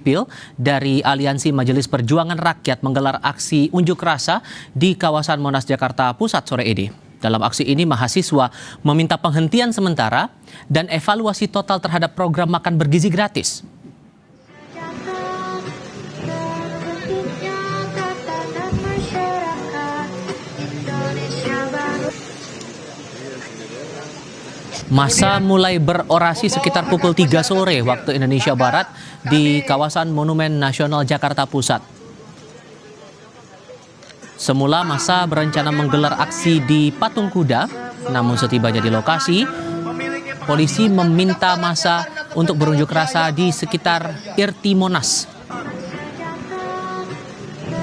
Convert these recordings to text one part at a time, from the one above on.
Sipil dari Aliansi Majelis Perjuangan Rakyat menggelar aksi unjuk rasa di kawasan Monas Jakarta Pusat sore ini. Dalam aksi ini mahasiswa meminta penghentian sementara dan evaluasi total terhadap program makan bergizi gratis. Masa mulai berorasi sekitar pukul 3 sore waktu Indonesia Barat di kawasan Monumen Nasional Jakarta Pusat. Semula masa berencana menggelar aksi di Patung Kuda, namun setibanya di lokasi, polisi meminta masa untuk berunjuk rasa di sekitar Irti Monas.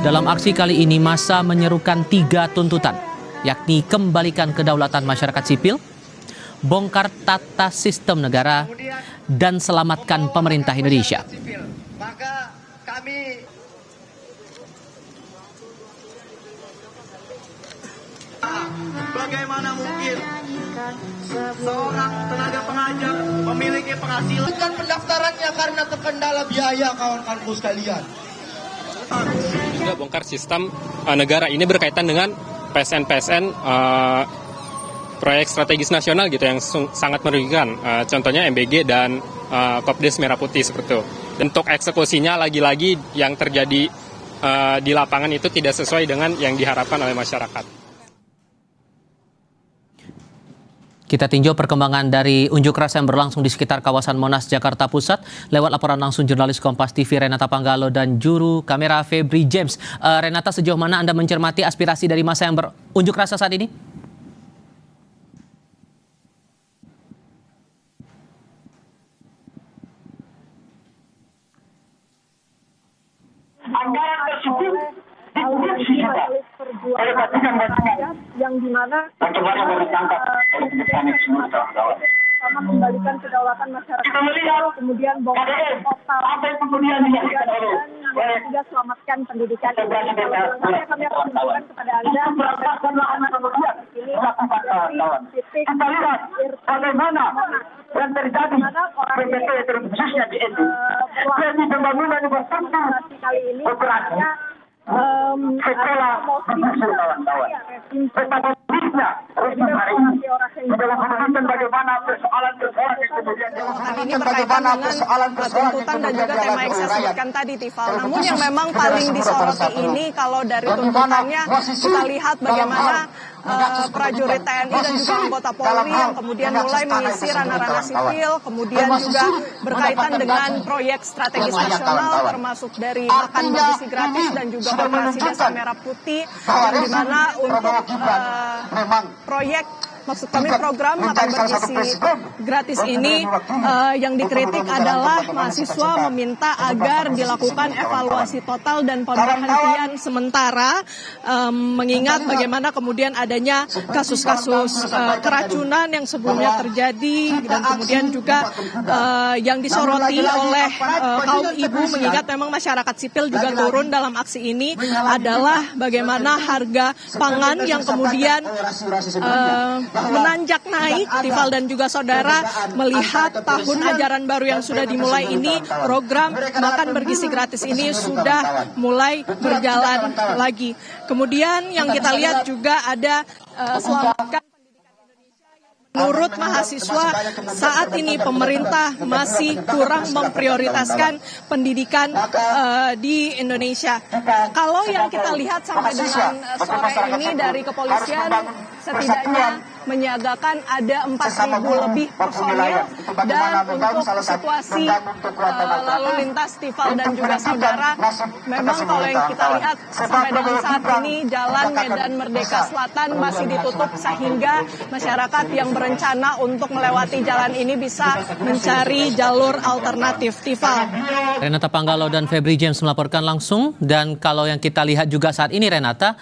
Dalam aksi kali ini masa menyerukan 3 tuntutan, yakni kembalikan kedaulatan masyarakat sipil, bongkar tata sistem negara, dan selamatkan pemerintah Indonesia. Maka kami bagaimana mungkin seorang tenaga pengajar memiliki penghasilan dan pendaftarannya karena terkendala biaya kawan-kawanku sekalian. Juga bongkar sistem negara ini berkaitan dengan PSN proyek strategis nasional gitu yang sangat merugikan, contohnya MBG dan Kopdes Merah Putih seperti itu. Untuk eksekusinya lagi-lagi yang terjadi di lapangan itu tidak sesuai dengan yang diharapkan oleh masyarakat. Kita tinjau perkembangan dari unjuk rasa yang berlangsung di sekitar kawasan Monas Jakarta Pusat lewat laporan langsung jurnalis Kompas TV Renata Panggalo dan juru kamera Febri James. Renata, sejauh mana Anda mencermati aspirasi dari massa yang berunjuk rasa saat ini? Anggaran tersebut diproduksi juga oleh Batikan yang dimana bagaimana ditangkap oleh mekanik semua kawan-kawan. sama mengembalikan kedaulatan masyarakat. Kita melihat Kemudian bongkar total apa yang kemudian dilakukan oleh dan juga selamatkan pendidikan. Nanti kami akan menunjukkan kepada Anda ini titik kita lihat bagaimana yang terjadi PPT khususnya di NU. Jadi pembangunan infrastruktur kali ini operasi sekolah digusur kawan-kawan. Betapa buruknya rezim hari ini dalam menunjukkan bagaimana persoalan-persoalan yang kemudian ini berkaitan dengan tuntutan dan juga tema yang saya sebutkan tadi, Tifal. Namun yang memang paling disoroti ini kalau dari tuntutannya kita lihat bagaimana prajurit TNI dan juga anggota Polri yang kemudian mulai mengisi ranah-ranah sipil, kemudian juga berkaitan dengan proyek strategis nasional termasuk dari makan bergizi gratis dan juga operasi Desa Merah Putih, yang dimana untuk proyek maksud kami program makan bergizi gratis ini yang dikritik adalah mahasiswa meminta agar dilakukan evaluasi total dan pemberhentian sementara, mengingat bagaimana kemudian adanya kasus-kasus keracunan yang sebelumnya terjadi dan kemudian juga yang disoroti oleh kaum ibu, mengingat memang masyarakat sipil juga turun dalam aksi ini adalah bagaimana harga pangan yang kemudian menanjak naik. Tifal dan juga saudara, melihat tahun ajaran baru yang sudah dimulai ini, program makan bergizi gratis ini sudah mulai berjalan lagi. Kemudian yang kita lihat juga ada selamatkan pendidikan Indonesia yang menurut mahasiswa saat ini pemerintah masih kurang memprioritaskan pendidikan di Indonesia. Kalau yang kita lihat sampai dengan sore ini dari kepolisian setidaknya menyiagakan ada 4.000 lebih personil, dan untuk situasi lalu lintas, Tifal dan juga saudara, memang kalau yang kita lihat sampai dengan saat ini jalan Medan Merdeka Selatan masih ditutup sehingga masyarakat yang berencana untuk melewati jalan ini bisa mencari jalur alternatif. Tifal. Renata Panggalo dan Febri James melaporkan langsung, dan kalau yang kita lihat juga saat ini Renata,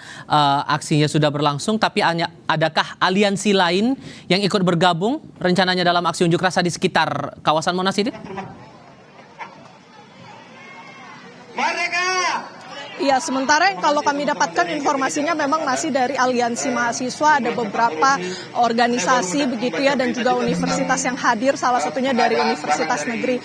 aksinya sudah berlangsung, tapi adakah aliansi lain yang ikut bergabung rencananya dalam aksi unjuk rasa di sekitar kawasan Monas ini? Merdeka! Ya, sementara kalau kami dapatkan informasinya memang masih dari aliansi mahasiswa, ada beberapa organisasi begitu ya, dan juga universitas yang hadir, salah satunya dari Universitas Negeri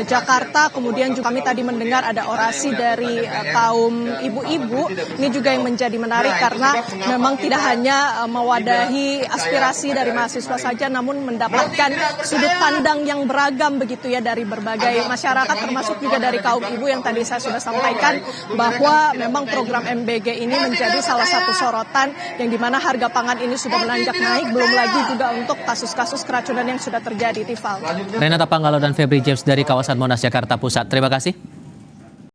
Jakarta. Kemudian juga kami tadi mendengar ada orasi dari kaum ibu-ibu. Ini juga yang menjadi menarik karena memang tidak hanya mewadahi aspirasi dari mahasiswa saja, namun mendapatkan sudut pandang yang beragam begitu ya dari berbagai masyarakat, termasuk juga dari kaum ibu yang tadi saya sudah sampaikan bahwa memang program MBG ini menjadi salah satu sorotan yang dimana harga pangan ini sudah menanjak naik, belum lagi juga untuk kasus-kasus keracunan yang sudah terjadi, Tifal. Renata Panggalo dan Febri James dari kawasan Monas Jakarta Pusat. Terima kasih.